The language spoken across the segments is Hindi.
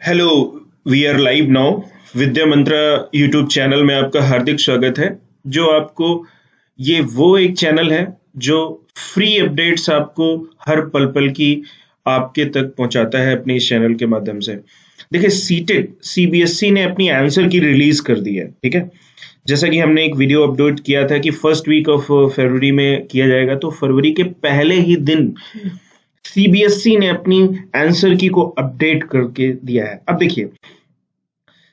Hello, we are live now. Vidya Mantra YouTube channel में आपका हार्दिक स्वागत है। जो आपको ये वो एक चैनल है जो फ्री अपडेट्स आपको हर पल पल की आपके तक पहुंचाता है अपने इस चैनल के माध्यम से। देखिए, सीटेट सीबीएसई ने अपनी आंसर की रिलीज कर दी है। ठीक है, जैसा कि हमने एक वीडियो अपलोड किया था कि फर्स्ट वीक ऑफ फरवरी में किया जाएगा, तो फरवरी के पहले ही दिन सीबीएसई ने अपनी आंसर की को अपडेट करके दिया है। अब देखिए,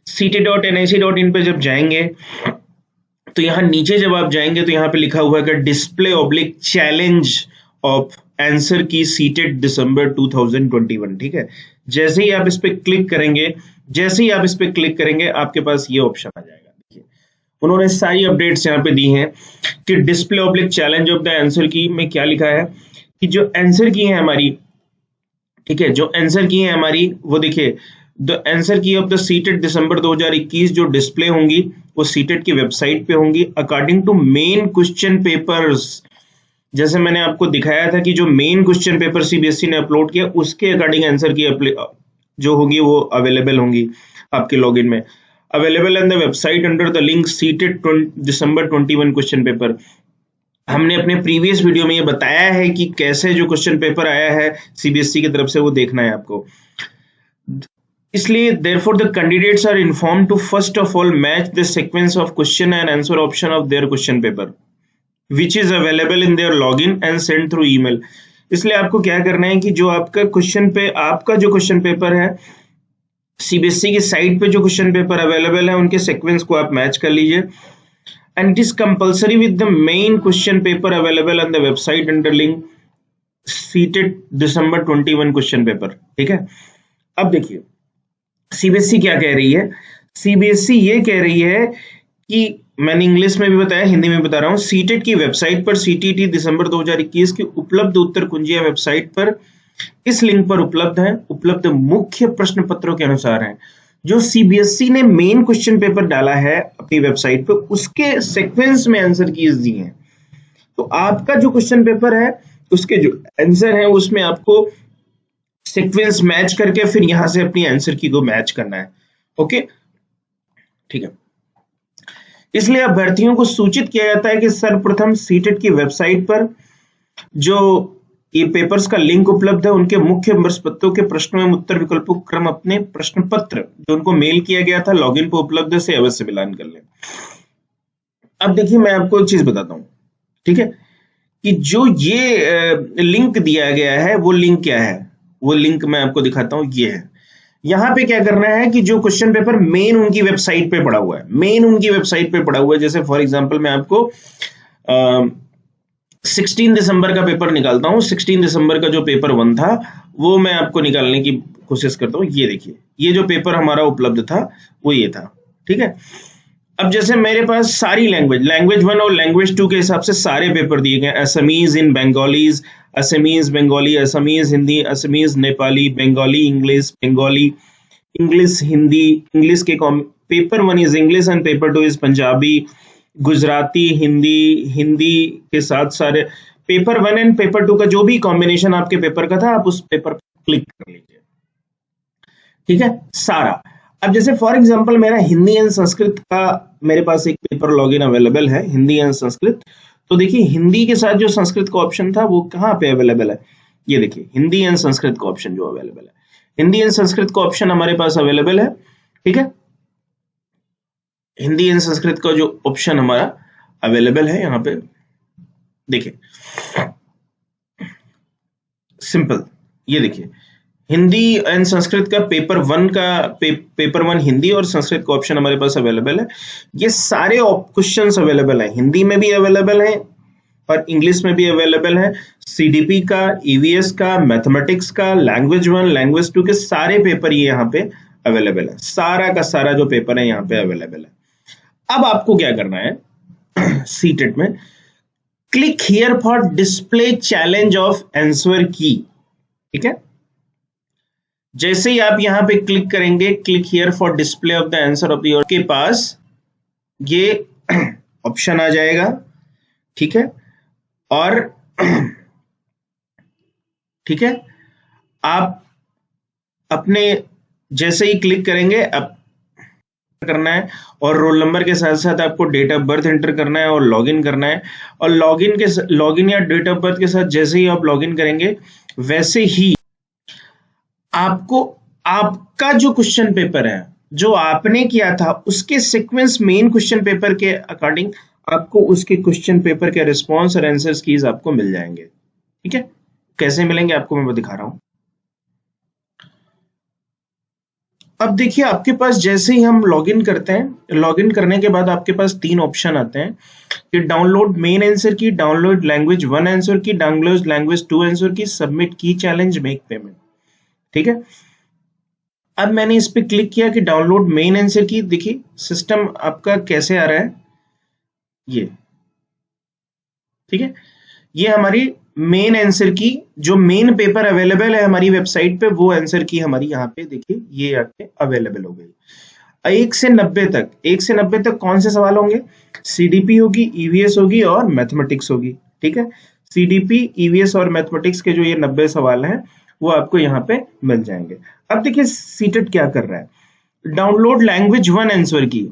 ct.nic.in पे जब जाएंगे तो यहाँ नीचे जब आप जाएंगे तो यहाँ पे लिखा हुआ है कि display oblique challenge of answer की सीटेट दिसंबर 2021। ठीक है, जैसे ही आप इस पे क्लिक करेंगे आपके पास ये ऑप्शन आ जाएगा। देखिए, उन्होंने सारी अपडेट्स यहाँ पे दी हैं कि display oblique challenge of the answer की में क्या लिखा है कि जो आंसर की है हमारी, ठीक है, जो आंसर की है हमारी वो देखिए, द आंसर की ऑफ द सीटेट दिसंबर 2021 जो डिस्प्ले होंगी वो सीटेट की वेबसाइट पे होंगी according to main question papers. जैसे मैंने आपको दिखाया था कि जो मेन क्वेश्चन पेपर सीबीएसई ने अपलोड किया उसके अकॉर्डिंग आंसर की जो होगी वो अवेलेबल होंगी आपके लॉगिन में। Available on the website under the link CTET December 21 question paper. हमने अपने प्रीवियस वीडियो में ये बताया है कि कैसे जो क्वेश्चन पेपर आया है सीबीएसई की तरफ से वो देखना है आपको। इसलिए therefore the candidates are informed to first of all match the sequence of question and answer option of their question paper which is available in their login and sent through email। इसलिए आपको क्या करना है कि जो आपका जो क्वेश्चन पेपर है सीबीएसई की साइट पे जो क्वेश्चन पेपर अवेलेबल है उनके सीक्वेंस को आप मैच कर लीजिए। And it is compulsory with the main question paper available on the website under link CTET December 21 question paper. ठीक है, अब देखिए सीबीएसई क्या कह रही है। सीबीएसई ये कह रही है कि मैंने इंग्लिश में भी बताया, हिंदी में बता रहा हूं। सीटेट की वेबसाइट पर सीटीटी दिसंबर 2021 की उपलब्ध उत्तर कुंजियां वेबसाइट पर इस लिंक पर उपलब्ध है। उपलब्ध मुख्य प्रश्न पत्रों के अनुसार है। जो सीबीएसई ने मेन क्वेश्चन पेपर डाला है अपनी वेबसाइट पर उसके सीक्वेंस में आंसर कीज दी हैं। तो आपका जो क्वेश्चन पेपर है उसके जो आंसर है उसमें आपको सीक्वेंस मैच करके फिर यहां से अपनी आंसर की को मैच करना है। ओके, ठीक है। इसलिए अभ्यर्थियों को सूचित किया जाता है कि सर्वप्रथम सीटेट की वेबसाइट पर जो ये पेपर्स का लिंक उपलब्ध है उनके मुख्य प्रश्न पत्रों के प्रश्नों एवं उत्तर विकल्पों क्रम अपने प्रश्न पत्र जो उनको मेल किया गया था लॉगिन पर उपलब्ध है से अवश्य मिलान कर लें। अब देखिए, मैं आपको एक चीज बताता हूं, ठीक है, कि जो ये लिंक दिया गया है वो लिंक क्या है। वो लिंक मैं आपको दिखाता हूं, ये है। यहां पे क्या करना है कि जो क्वेश्चन पेपर मेन उनकी वेबसाइट पे पड़ा हुआ है, जैसे फॉर एग्जांपल मैं आपको 16 दिसंबर का पेपर निकालता हूं। 16 दिसंबर का जो पेपर 1 था वो मैं आपको निकालने की कोशिश करता हूं। ये देखिए, ये जो पेपर हमारा उपलब्ध था वो ये था। ठीक है, अब जैसे मेरे पास सारी लैंग्वेज 1 और लैंग्वेज 2 के हिसाब से सारे पेपर दिए गए। Assamese in Bengalis, Assamese Bengali, Assamese Hindi, Assamese Nepali, Bengali English, Bengali English Hindi, English के paper 1 is English and paper 2 is Punjabi, Gujarati Hindi, Hindi के साथ सारे पेपर 1 एंड पेपर 2 का जो भी कॉम्बिनेशन आपके पेपर का था आप उस पेपर पर क्लिक कर लीजिए। ठीक है, सारा। अब जैसे फॉर एग्जांपल मेरा हिंदी एंड संस्कृत का मेरे पास एक पेपर लॉगिन अवेलेबल है, हिंदी एंड संस्कृत। तो देखिए, हिंदी के साथ जो संस्कृत का ऑप्शन था वो कहाँ पे अवेलेबल है। ये देखिए, हिंदी एंड संस्कृत का ऑप्शन जो अवेलेबल है, हिंदी एंड संस्कृत का ऑप्शन हमारे पास अवेलेबल है। ठीक है, हिंदी एंड संस्कृत का जो ऑप्शन हमारा अवेलेबल है यहाँ पे देखिए, सिंपल। ये देखिए, हिंदी एंड संस्कृत का पेपर 1 हिंदी और संस्कृत का ऑप्शन हमारे पास अवेलेबल है। ये सारे क्वेश्चंस अवेलेबल है, हिंदी में भी अवेलेबल है और इंग्लिश में भी अवेलेबल है। सीडीपी का, ईवीएस का, मैथमेटिक्स का, लैंग्वेज 1 लैंग्वेज 2 के सारे पेपर ये यहाँ पे अवेलेबल है। सारा का सारा जो पेपर है यहाँ पे अवेलेबल है। अब आपको क्या करना है सीटेट में, click here for display challenge of answer की। ठीक है, जैसे ही आप यहां पे क्लिक करेंगे, click here for display of the answer of your, के पास ये ऑप्शन आ जाएगा। ठीक है, और ठीक है, आप अपने जैसे ही क्लिक करेंगे अब करना है, और रोल नंबर के साथ साथ आपको डेट ऑफ बर्थ एंटर करना है और लॉगिन करना है। और लॉगिन या डेट ऑफ बर्थ के साथ जैसे ही आप लॉगिन करेंगे वैसे ही आपको आपका जो क्वेश्चन पेपर है जो आपने किया था उसके सीक्वेंस मेन क्वेश्चन पेपर के अकॉर्डिंग आपको उसके क्वेश्चन पेपर के रिस्पॉन्स और आंसर्स कीज आपको मिल जाएंगे। ठीक है, कैसे मिलेंगे आपको मैं दिखा रहा हूं। अब देखिए आपके पास जैसे ही हम लॉगिन करते हैं, लॉगिन करने के बाद आपके पास तीन ऑप्शन आते हैं कि डाउनलोड मेन आंसर की, डाउनलोड लैंग्वेज 1 आंसर की, डाउनलोड लैंग्वेज 2 आंसर की, सबमिट की चैलेंज, मेक पेमेंट। ठीक है, अब मैंने इस पे क्लिक किया कि डाउनलोड मेन आंसर की। देखिए सिस्टम आपका कैसे आ रहा है ये। ठीक है, ये हमारी मेन आंसर की जो मेन पेपर अवेलेबल है हमारी वेबसाइट पे, वो आंसर की हमारी यहाँ पे देखिए ये आके अवेलेबल हो गई। 1 से 90 तक, 1 से 90 तक कौन से सवाल होंगे? सीडीपी होगी, ईवीएस होगी और मैथमेटिक्स होगी। ठीक है, सीडीपी, ईवीएस और मैथमेटिक्स के जो ये 90 सवाल हैं वो आपको यहाँ पे मिल जाएंगे। अब देखिए सीटेट क्या कर रहा है, डाउनलोड लैंग्वेज 1 आंसर की।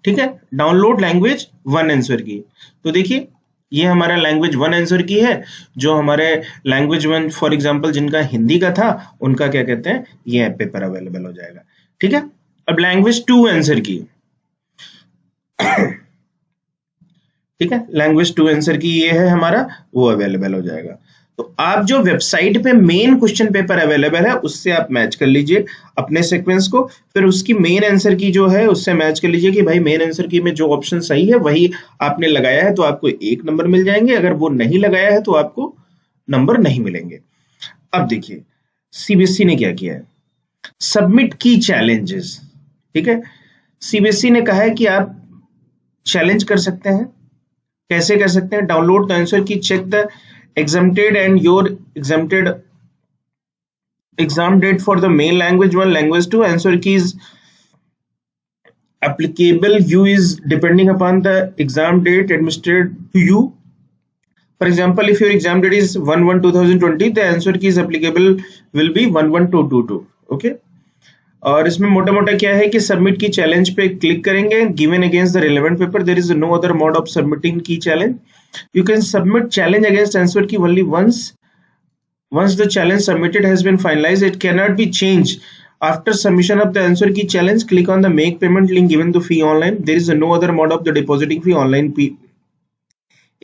ठीक है, डाउनलोड लैंग्वेज 1 आंसर की। तो देखिए ये हमारा लैंग्वेज 1 आंसर की है, जो हमारे लैंग्वेज 1 फॉर एग्जांपल जिनका हिंदी का था उनका क्या कहते हैं ये पेपर अवेलेबल हो जाएगा। ठीक है, अब लैंग्वेज 2 आंसर की। ठीक है, लैंग्वेज 2 आंसर की ये है हमारा, वो अवेलेबल हो जाएगा। तो आप जो वेबसाइट पे मेन क्वेश्चन पेपर अवेलेबल है उससे आप मैच कर लीजिए अपने सीक्वेंस को, फिर उसकी मेन आंसर की जो है उससे मैच कर लीजिए कि भाई मेन आंसर की में जो ऑप्शन सही है वही आपने लगाया है तो आपको 1 नंबर मिल जाएंगे, अगर वो नहीं लगाया है तो आपको नंबर नहीं मिलेंगे। अब देखिए सीबीएसई ने क्या किया है, सबमिट की चैलेंजेस। ठीक है, सीबीएसई ने कहा है कि आप चैलेंज कर सकते हैं। कैसे कर सकते हैं? Download the answer key, check the exempted and your exempted exam date for the main language 1, language 2 answer keys applicable you is depending upon the exam date administered to you. For example, if your exam date is 1/1/2020, the answer key is applicable will be 1/1/222. Okay, और इसमें मोटा मोटा क्या है कि सबमिट की चैलेंज पे क्लिक करेंगे, given against the relevant paper there is no other mode of submitting key challenge, you can submit challenge against answer key only once the challenge submitted has been finalized. It cannot be changed after submission of the answer key challenge. Click on the make payment link given to fee online. There is no other mode of the depositing fee online fee.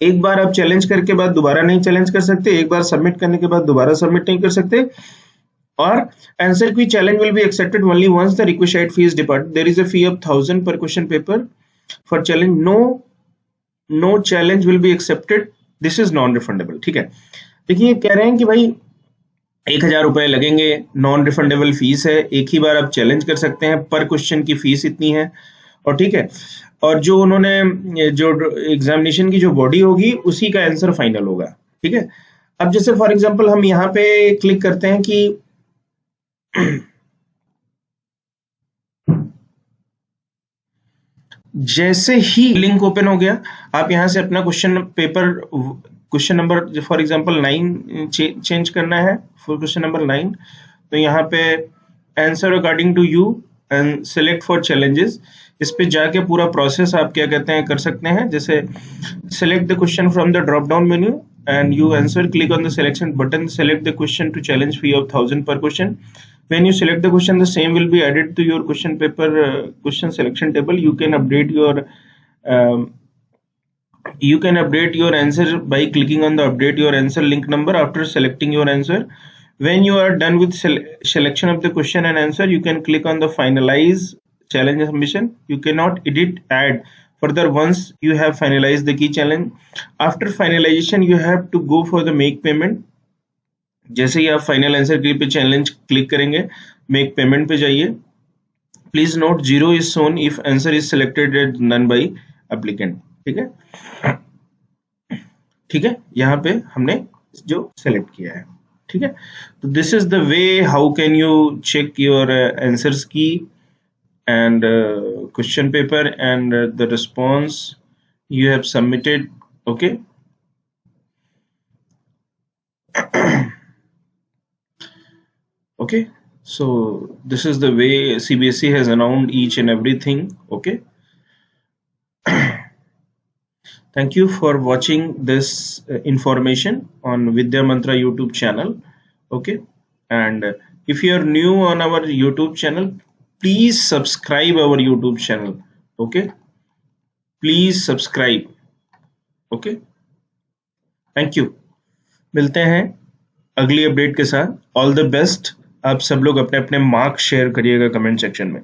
एक बार आप चैलेंज करके बाद दोबारा नहीं चैलेंज कर सकते, एक बार सबमिट करने के बाद दोबारा सबमिट नहीं कर सकते, और answer key challenge will be accepted only once the requested fee is departed. There is a fee of 1000 per question paper for challenge. No challenge will be accepted. This is non refundable. ठीक है, देखिए कह रहे हैं कि भाई 1,000 रुपए लगेंगे, नॉन रिफंडेबल फीस है, एक ही बार आप चैलेंज कर सकते हैं, पर क्वेश्चन की फीस इतनी है। और ठीक है, और जो उन्होंने जो एग्जामिनेशन की जो बॉडी होगी उसी का आंसर फाइनल होगा। ठीक है, अब जैसे फॉर एग्जांपल हम यहाँ पे क्लिक करते हैं कि जैसे ही लिंक ओपन हो गया आप यहाँ से अपना question number for example 9 change करना है फॉर क्वेश्चन नंबर 9, तो यहाँ पे answer according to you and select for challenges, इस पे जाके पूरा प्रोसेस आप क्या कहते हैं कर सकते हैं। जैसे select the question from the drop down menu and you answer, click on the selection button, select the question to challenge fee of 1000 per question. When you select the question, the same will be added to your question paper question selection table. You can update your answer by clicking on the update your answer link number after selecting your answer. When you are done with selection of the question and answer, you can click on the finalize challenge submission. You cannot edit, add further once you have finalized the key challenge. After finalization you have to go for the make payment. जैसे ही आप फाइनल आंसर की पे चैलेंज क्लिक करेंगे, मेक पेमेंट पे जाइए। Please note 0 is shown if answer is selected as none by applicant. ठीक है, ठीक है, यहाँ पे हमने जो सेलेक्ट किया है। ठीक है, तो this is the way how can you check your answers key and question paper and the response you have submitted. Okay, Okay, so this is the way CBSE has announced each and everything. Okay, thank you for watching this information on Vidya Mantra YouTube channel. Okay, and if you are new on our YouTube channel, please subscribe our YouTube channel. Okay, please subscribe. Okay, thank you. मिलते हैं अगली अपडेट के साथ। All the best. आप सब लोग अपने अपने मार्क्स शेयर करिएगा कमेंट सेक्शन में।